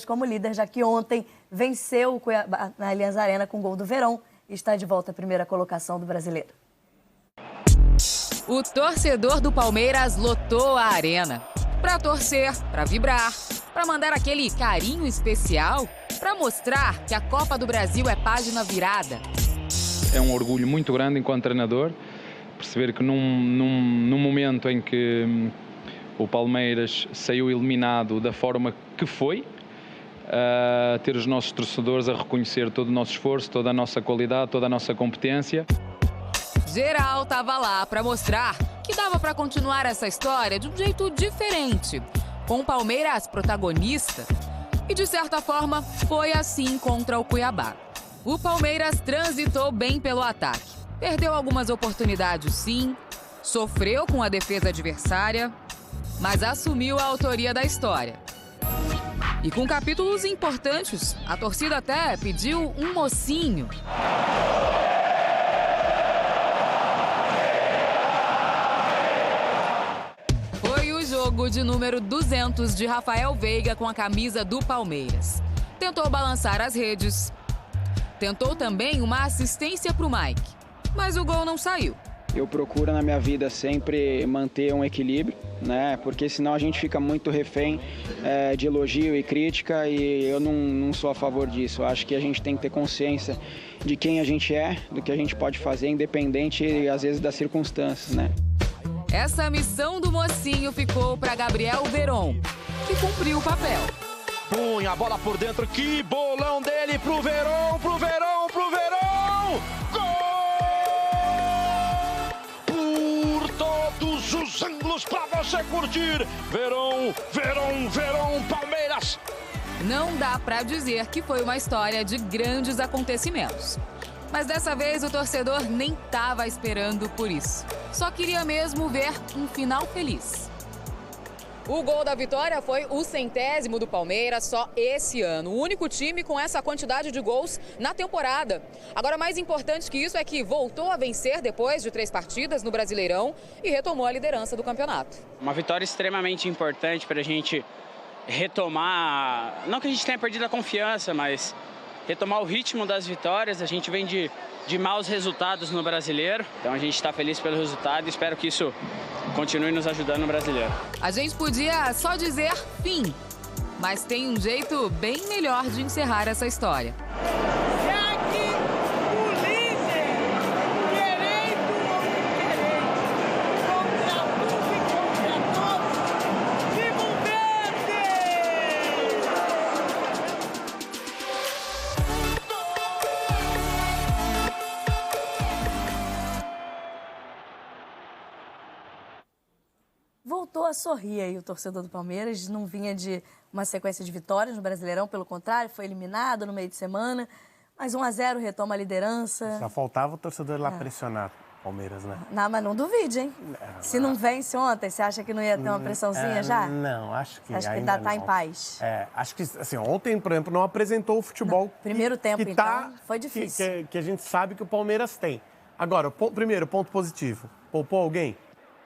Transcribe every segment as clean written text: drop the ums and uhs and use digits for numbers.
como líder, já que ontem venceu o Cuiabá na Allianz Arena com gol do Verón e está de volta à primeira colocação do Brasileiro. O torcedor do Palmeiras lotou a arena para torcer, para vibrar, para mandar aquele carinho especial, para mostrar que a Copa do Brasil é página virada. É um orgulho muito grande enquanto treinador perceber que num momento em que o Palmeiras saiu eliminado da forma que foi, ter os nossos torcedores a reconhecer todo o nosso esforço, toda a nossa qualidade, toda a nossa competência. Geral estava lá para mostrar que dava para continuar essa história de um jeito diferente, com o Palmeiras protagonista. E de certa forma foi assim contra o Cuiabá. O Palmeiras transitou bem pelo ataque, perdeu algumas oportunidades sim, sofreu com a defesa adversária, mas assumiu a autoria da história. E com capítulos importantes, a torcida até pediu um mocinho. Foi o jogo de número 200 de Rafael Veiga com a camisa do Palmeiras. Tentou balançar as redes, tentou também uma assistência para o Mike, mas o gol não saiu. Eu procuro na minha vida sempre manter um equilíbrio, né? Porque senão a gente fica muito refém de elogio e crítica e eu não sou a favor disso. Eu acho que a gente tem que ter consciência de quem a gente é, do que a gente pode fazer, independente às vezes das circunstâncias, né? Essa missão do mocinho ficou para Gabriel Verón, que cumpriu o papel. Punha a bola por dentro, que bolão dele pro Verón, pro Verón, pro Verón! Gol! Por todos os ângulos pra você curtir. Verón, Verón, Verón, Palmeiras. Não dá pra dizer que foi uma história de grandes acontecimentos. Mas dessa vez o torcedor nem tava esperando por isso. Só queria mesmo ver um final feliz. O gol da vitória foi o 100º do Palmeiras só esse ano. O único time com essa quantidade de gols na temporada. Agora, mais importante que isso é que voltou a vencer depois de 3 partidas no Brasileirão e retomou a liderança do campeonato. Uma vitória extremamente importante para a gente retomar, não que a gente tenha perdido a confiança, mas retomar o ritmo das vitórias. A gente vem de maus resultados no Brasileiro, então a gente está feliz pelo resultado e espero que isso continue nos ajudando no Brasileiro. A gente podia só dizer fim, mas tem um jeito bem melhor de encerrar essa história. Voltou a sorrir aí o torcedor do Palmeiras, não vinha de uma sequência de vitórias no Brasileirão, pelo contrário, foi eliminado no meio de semana, mas 1-0 retoma a liderança. Só faltava o torcedor lá pressionar o Palmeiras, né? Não, mas não duvide, hein? Se não vence ontem, você acha que não ia ter uma pressãozinha já? Não, acho que ainda ainda tá em paz. Acho que, assim, ontem, por exemplo, não apresentou o futebol primeiro tempo, que então, foi difícil. Que a gente sabe que o Palmeiras tem. Agora, primeiro, ponto positivo, poupou alguém?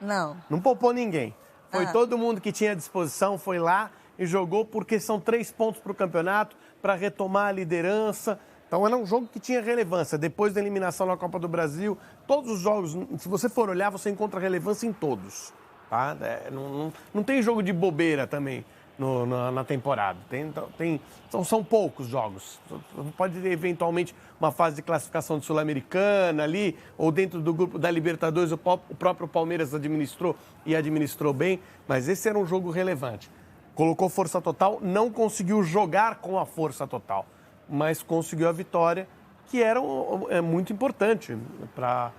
Não. Não poupou ninguém. Foi todo mundo que tinha disposição, foi lá e jogou, porque são 3 pontos para o campeonato, para retomar a liderança. Então era um jogo que tinha relevância. Depois da eliminação na Copa do Brasil, todos os jogos, se você for olhar, você encontra relevância em todos. Tá? Não tem jogo de bobeira também na temporada. São poucos jogos. Pode ter eventualmente uma fase de classificação de Sul-Americana ali, ou dentro do grupo da Libertadores, o próprio Palmeiras administrou bem, mas esse era um jogo relevante. Colocou força total, não conseguiu jogar com a força total, mas conseguiu a vitória, que era muito importante para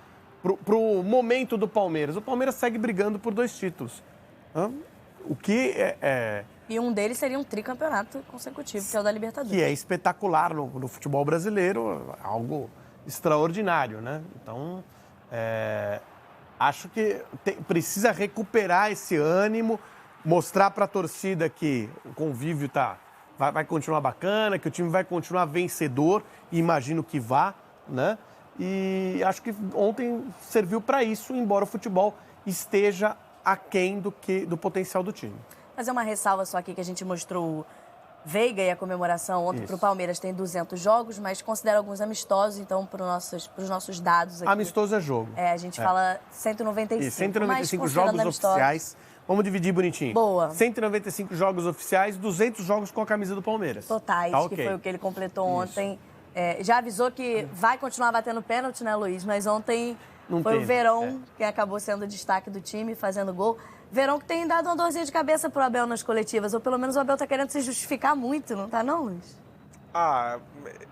o momento do Palmeiras. O Palmeiras segue brigando por 2 títulos. O que E um deles seria um tricampeonato consecutivo, que é o da Libertadores. Que é espetacular no futebol brasileiro, algo extraordinário, né? Então, acho que precisa recuperar esse ânimo, mostrar para a torcida que o convívio vai continuar bacana, que o time vai continuar vencedor, e imagino que vá, né? E acho que ontem serviu para isso, embora o futebol esteja aquém do potencial do time. Fazer uma ressalva só aqui que a gente mostrou Veiga e a comemoração ontem para o Palmeiras tem 200 jogos, mas considera alguns amistosos, então, para os nossos dados aqui. Amistoso é jogo. A gente fala 195. E 195 mas jogos amistosos, oficiais. Vamos dividir bonitinho. Boa. 195 jogos oficiais, 200 jogos com a camisa do Palmeiras. Totais, tá, que foi o que ele completou ontem. Já avisou que vai continuar batendo pênalti, né, Luiz? Mas ontem foi o Verón quem acabou sendo o destaque do time, fazendo gol. Verón que tem dado uma dorzinha de cabeça pro Abel nas coletivas, ou pelo menos o Abel tá querendo se justificar muito, não tá não, Luiz?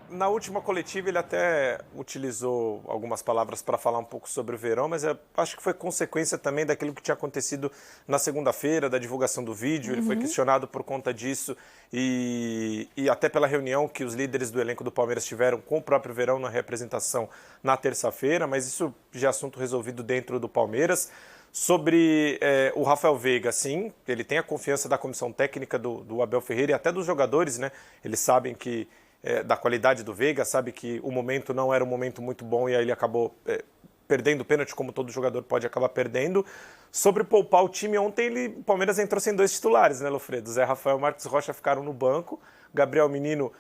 Na última coletiva ele até utilizou algumas palavras para falar um pouco sobre o Verón, mas eu acho que foi consequência também daquilo que tinha acontecido na segunda-feira, da divulgação do vídeo. Ele foi questionado por conta disso e até pela reunião que os líderes do elenco do Palmeiras tiveram com o próprio Verón na representação na terça-feira, mas isso já é assunto resolvido dentro do Palmeiras. Sobre o Rafael Veiga, sim, ele tem a confiança da comissão técnica do Abel Ferreira e até dos jogadores, né? Eles sabem que da qualidade do Veiga, sabe que o momento não era um momento muito bom e aí ele acabou perdendo o pênalti, como todo jogador pode acabar perdendo. Sobre poupar o time, ontem o Palmeiras entrou sem 2 titulares, né, Lofredo? Zé Rafael e Marcos Rocha ficaram no banco, Gabriel Menino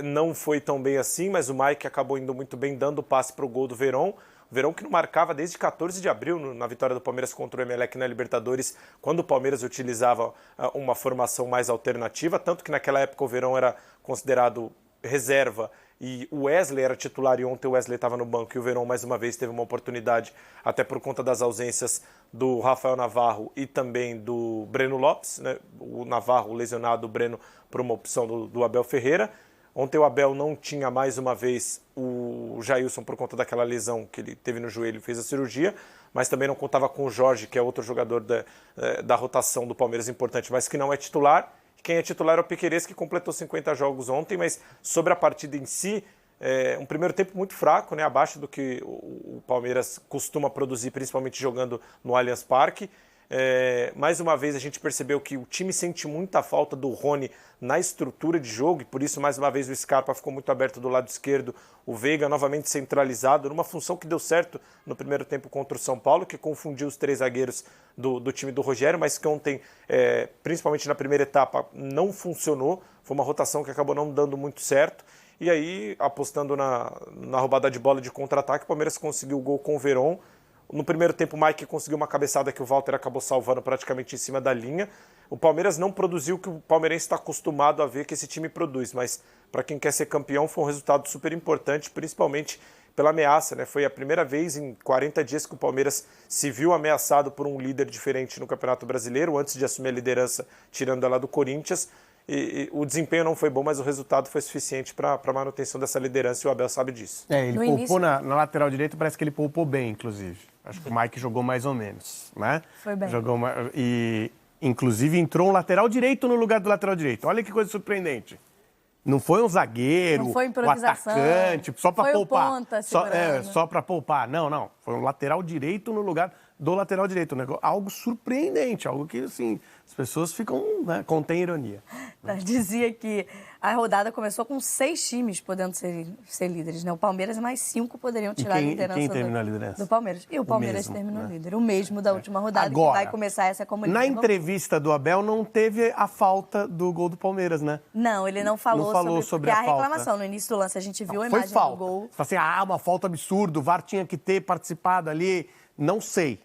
não foi tão bem assim, mas o Mike acabou indo muito bem, dando passe para o gol do Verón. Verón que não marcava desde 14 de abril na vitória do Palmeiras contra o Emelec na Libertadores, quando o Palmeiras utilizava uma formação mais alternativa, tanto que naquela época o Verón era considerado reserva e o Wesley era titular e ontem o Wesley estava no banco e o Verón mais uma vez teve uma oportunidade, até por conta das ausências do Rafael Navarro e também do Breno Lopes, né? O Navarro lesionado, o Breno por uma opção do Abel Ferreira. Ontem o Abel não tinha mais uma vez o Jailson por conta daquela lesão que ele teve no joelho e fez a cirurgia, mas também não contava com o Jorge, que é outro jogador da rotação do Palmeiras importante, mas que não é titular. Quem é titular é o Piquerez, que completou 50 jogos ontem, mas sobre a partida em si, um primeiro tempo muito fraco, né, abaixo do que o Palmeiras costuma produzir, principalmente jogando no Allianz Parque. Mais uma vez a gente percebeu que o time sente muita falta do Rony na estrutura de jogo e por isso mais uma vez o Scarpa ficou muito aberto do lado esquerdo, o Veiga novamente centralizado, numa função que deu certo no primeiro tempo contra o São Paulo, que confundiu os 3 zagueiros do time do Rogério, mas que ontem, principalmente na primeira etapa, não funcionou, foi uma rotação que acabou não dando muito certo. E aí, apostando na roubada de bola de contra-ataque, o Palmeiras conseguiu o gol com o Verón. No primeiro tempo, o Mike conseguiu uma cabeçada que o Walter acabou salvando praticamente em cima da linha. O Palmeiras não produziu o que o palmeirense está acostumado a ver que esse time produz, mas para quem quer ser campeão foi um resultado super importante, principalmente pela ameaça, né? Foi a primeira vez em 40 dias que o Palmeiras se viu ameaçado por um líder diferente no Campeonato Brasileiro, antes de assumir a liderança, tirando ela do Corinthians. E o desempenho não foi bom, mas o resultado foi suficiente para a manutenção dessa liderança e o Abel sabe disso. Ele poupou na lateral direita, parece que ele poupou bem, inclusive. Acho que o Mike jogou mais ou menos, né? Foi bem. E, inclusive, entrou um lateral direito no lugar do lateral direito. Olha que coisa surpreendente. Não foi um zagueiro, não foi improvisação, um atacante, só para poupar. O ponta só para poupar. Não. Foi um lateral direito no lugar do lateral direito. Algo surpreendente, algo que, assim, as pessoas ficam, né, contém ironia. Dizia que a rodada começou com 6 times podendo ser líderes, né? O Palmeiras e mais 5 poderiam tirar a liderança. Quem terminou a liderança? Do Palmeiras. E o Palmeiras terminou líder. O mesmo da última rodada. Agora, que vai começar essa comunidade. Na entrevista do Abel não teve a falta do gol do Palmeiras, né? Não, ele não falou sobre a reclamação. No início do lance a gente viu a imagem do gol. Assim, uma falta absurda, o VAR tinha que ter participado ali. Não sei.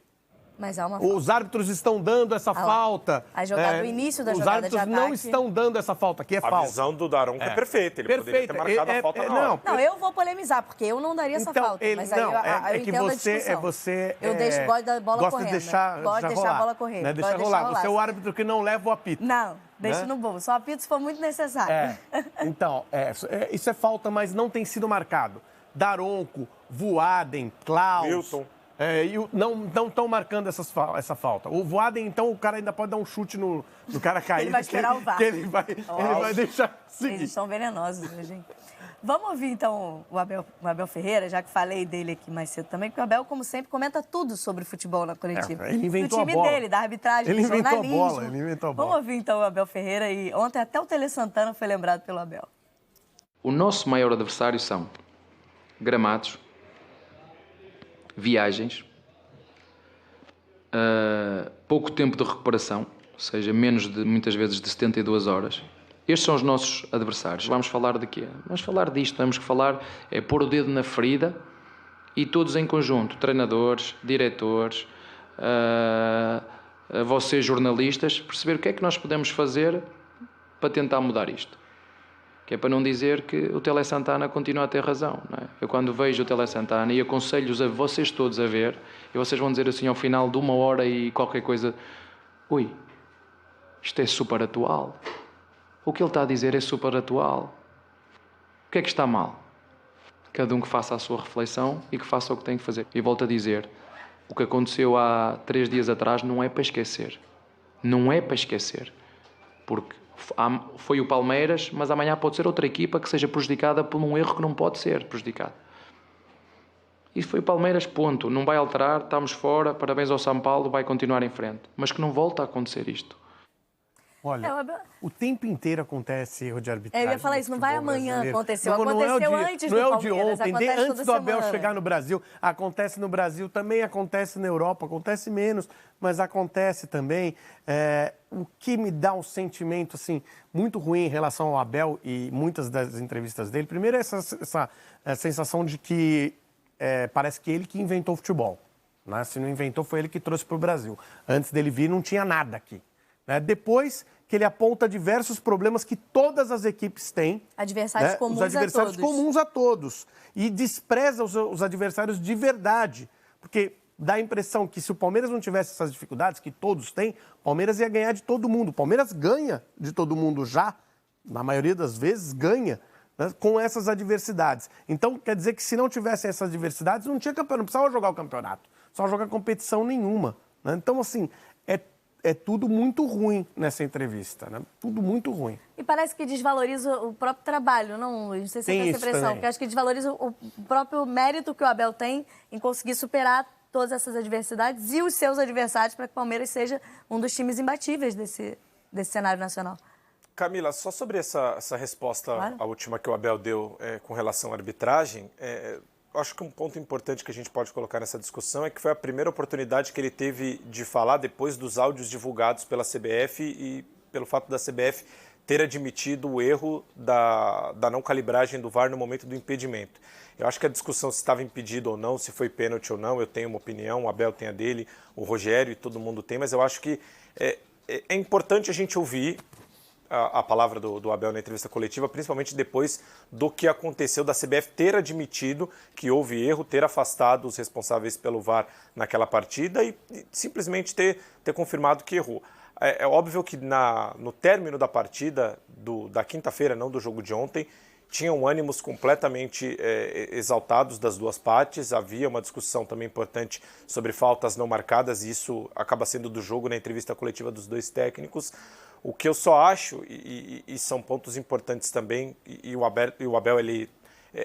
Mas há uma falta. Os árbitros estão dando essa falta. A jogada, o início da jogada de ataque. Os árbitros não estão dando essa falta, que é falta. A visão do Daronco é perfeita. Ele poderia ter marcado a falta na hora. Não, eu vou polemizar, porque eu não daria essa falta. Mas aí eu entendo a discussão. Eu gosto da bola correndo. Gosto de deixar a bola correr. Né? Deixa rolar. Você é o árbitro que não leva o apito. Não, deixa no bolo. Só apito se for muito necessário. Então, isso é falta, mas não tem sido marcado. Daronco, Voaden, Klaus... Wilton. Não estão marcando essa falta. O Voaden, então, o cara ainda pode dar um chute no cara cair. Ele vai esperar o VAR. Ele vai deixar seguir. Eles são venenosos, gente. Vamos ouvir, então, o Abel Ferreira, já que falei dele aqui mais cedo também, porque o Abel, como sempre, comenta tudo sobre futebol na coletiva. Ele inventou do time dele, da arbitragem, do jornalismo. Ele inventou a bola. Vamos ouvir, então, o Abel Ferreira. E ontem até o Tele Santana foi lembrado pelo Abel. O nosso maior adversário são gramados, viagens, pouco tempo de recuperação, ou seja, menos de, muitas vezes, de 72 horas, Estes são os nossos adversários. Vamos falar de quê? Vamos falar disto. Temos que falar, pôr o dedo na ferida e todos em conjunto, treinadores, diretores, vocês jornalistas, perceber o que é que nós podemos fazer para tentar mudar isto. Que é para não dizer que o Tele Santana continua a ter razão. Não é? Eu quando vejo o Tele Santana e aconselho-os a vocês todos a ver, e vocês vão dizer assim ao final de 1 hora e qualquer coisa, ui, isto é super atual. O que ele está a dizer é super atual. O que é que está mal? Cada um que faça a sua reflexão e que faça o que tem que fazer. E volto a dizer, o que aconteceu há 3 dias atrás não é para esquecer. Não é para esquecer. Porque foi o Palmeiras, mas amanhã pode ser outra equipa que seja prejudicada por um erro que não pode ser prejudicado. Isso foi o Palmeiras, ponto. Não vai alterar, estamos fora, parabéns ao São Paulo, vai continuar em frente. Mas que não volta a acontecer isto. Olha, o tempo inteiro acontece erro de arbitragem. Eu ia falar isso, não vai amanhã brasileiro. acontecer. Aconteceu antes do Palmeiras. Não é o de ontem, antes do Abel semana. chegar no Brasil. Acontece no Brasil, também acontece na Europa, acontece menos, mas acontece também. O que me dá um sentimento assim, muito ruim em relação ao Abel e muitas das entrevistas dele. Primeiro, essa sensação de que parece que ele que inventou o futebol. Né? Se não inventou, foi ele que trouxe para o Brasil. Antes dele vir, não tinha nada aqui. Depois que ele aponta diversos problemas que todas as equipes têm. Adversários comuns os adversários a todos. comuns a todos. E despreza os adversários de verdade. Porque dá a impressão que se o Palmeiras não tivesse essas dificuldades, que todos têm, o Palmeiras ia ganhar de todo mundo. O Palmeiras ganha de todo mundo já, na maioria das vezes ganha, né, com essas adversidades. Então, quer dizer que se não tivessem essas adversidades, não tinha campeonato, não precisava jogar o campeonato. Só jogar competição nenhuma. Né? Então, assim, é tudo muito ruim nessa entrevista, né? Tudo muito ruim. E parece que desvaloriza o próprio trabalho, não, Luiz? Não sei se você tem essa impressão, porque acho que desvaloriza o próprio mérito que o Abel tem em conseguir superar todas essas adversidades e os seus adversários para que o Palmeiras seja um dos times imbatíveis desse cenário nacional. Camila, só sobre essa resposta, claro, a última que o Abel deu com relação à arbitragem, acho que um ponto importante que a gente pode colocar nessa discussão é que foi a primeira oportunidade que ele teve de falar depois dos áudios divulgados pela CBF e pelo fato da CBF ter admitido o erro da não calibragem do VAR no momento do impedimento. Eu acho que a discussão se estava impedido ou não, se foi pênalti ou não, eu tenho uma opinião, o Abel tem a dele, o Rogério e todo mundo tem, mas eu acho que é importante a gente ouvir a palavra do Abel na entrevista coletiva, principalmente depois do que aconteceu da CBF ter admitido que houve erro, ter afastado os responsáveis pelo VAR naquela partida e simplesmente ter confirmado que errou. É óbvio que no término da partida da quinta-feira, não do jogo de ontem, tinham ânimos completamente exaltados das duas partes, havia uma discussão também importante sobre faltas não marcadas e isso acaba sendo do jogo na entrevista coletiva dos dois técnicos. O que eu só acho, e são pontos importantes também, e o Abel ele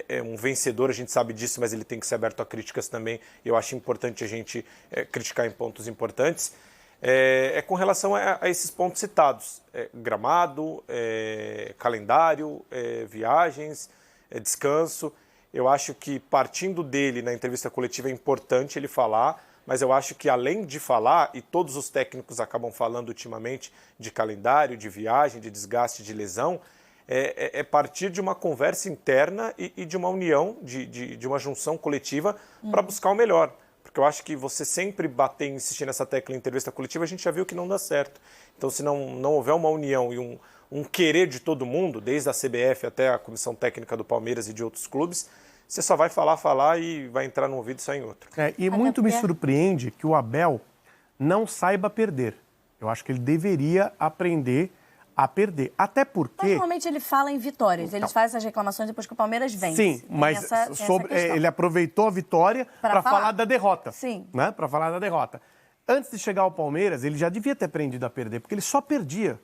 é um vencedor, a gente sabe disso, mas ele tem que ser aberto a críticas também, eu acho importante a gente criticar em pontos importantes, com relação a esses pontos citados, gramado, calendário, viagens, descanso. Eu acho que partindo dele na entrevista coletiva é importante ele falar, mas eu acho que além de falar, e todos os técnicos acabam falando ultimamente de calendário, de viagem, de desgaste, de lesão, é partir de uma conversa interna e de uma união, de uma junção coletiva para buscar o melhor. Porque eu acho que você sempre bater e insistir nessa tecla em entrevista coletiva, a gente já viu que não dá certo. Então, se não houver uma união e um querer de todo mundo, desde a CBF até a comissão técnica do Palmeiras e de outros clubes, você só vai falar e vai entrar num ouvido e sair em outro. E muito me surpreende que o Abel não saiba perder. Eu acho que ele deveria aprender a perder. Até porque... Normalmente ele fala em vitórias. Eles fazem essas reclamações depois que o Palmeiras vence. Sim, mas ele aproveitou a vitória para falar da derrota. Sim. Né? Para falar da derrota. Antes de chegar ao Palmeiras, ele já devia ter aprendido a perder, porque ele só perdia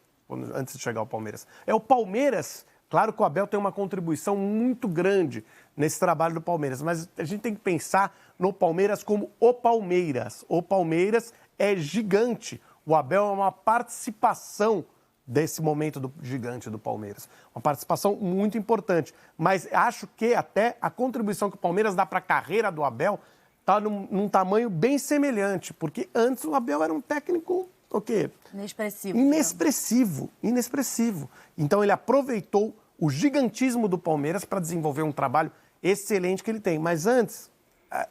antes de chegar ao Palmeiras. É o Palmeiras... Claro que o Abel tem uma contribuição muito grande nesse trabalho do Palmeiras, mas a gente tem que pensar no Palmeiras como o Palmeiras. O Palmeiras é gigante. O Abel é uma participação desse momento gigante do Palmeiras. Uma participação muito importante. Mas acho que até a contribuição que o Palmeiras dá para a carreira do Abel está num tamanho bem semelhante, porque antes o Abel era um técnico o quê? Inexpressivo. Inexpressivo. Então ele aproveitou o gigantismo do Palmeiras para desenvolver um trabalho excelente que ele tem. Mas antes,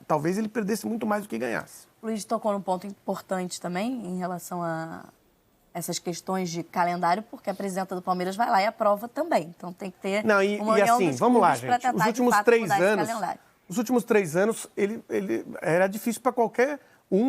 talvez ele perdesse muito mais do que ganhasse. O Luiz tocou num ponto importante também em relação a essas questões de calendário, porque a presidenta do Palmeiras vai lá e aprova também. Então tem que ter uma união assim, dos vamos lá, clubes para gente. tentar, Os últimos 3 anos, ele era difícil para qualquer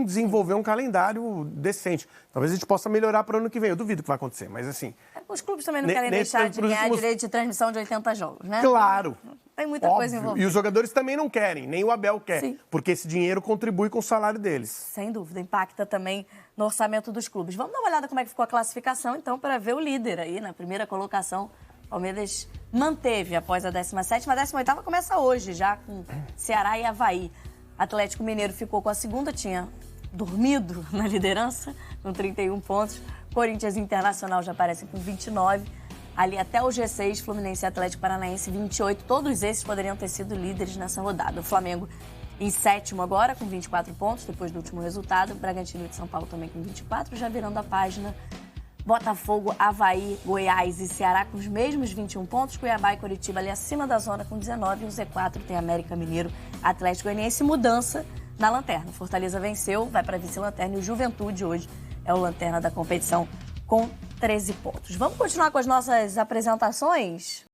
desenvolver um calendário decente. Talvez a gente possa melhorar para o ano que vem. Eu duvido que vai acontecer, mas assim... Os clubes também não querem deixar de ganhar direito de transmissão de 80 jogos, né? Claro. Tem muita coisa envolvida. E os jogadores também não querem, nem o Abel quer. Sim. Porque esse dinheiro contribui com o salário deles. Sem dúvida, impacta também no orçamento dos clubes. Vamos dar uma olhada como é que ficou a classificação, então, para ver o líder aí na primeira colocação. Palmeiras manteve após a 17ª. A 18ª começa hoje, já com Ceará e Avaí. Atlético Mineiro ficou com a segunda, tinha dormido na liderança, com 31 pontos. Corinthians e Internacional já aparecem com 29. Ali até o G6, Fluminense e Atlético Paranaense, 28. Todos esses poderiam ter sido líderes nessa rodada. O Flamengo em 7º agora, com 24 pontos, depois do último resultado. Bragantino de São Paulo também com 24, já virando a página. Botafogo, Avaí, Goiás e Ceará com os mesmos 21 pontos. Cuiabá e Coritiba ali acima da zona com 19. E o Z4 tem América Mineiro, Atlético Goianiense. Mudança na lanterna. Fortaleza venceu, vai para vice-lanterna. E o Juventude hoje é o lanterna da competição com 13 pontos. Vamos continuar com as nossas apresentações?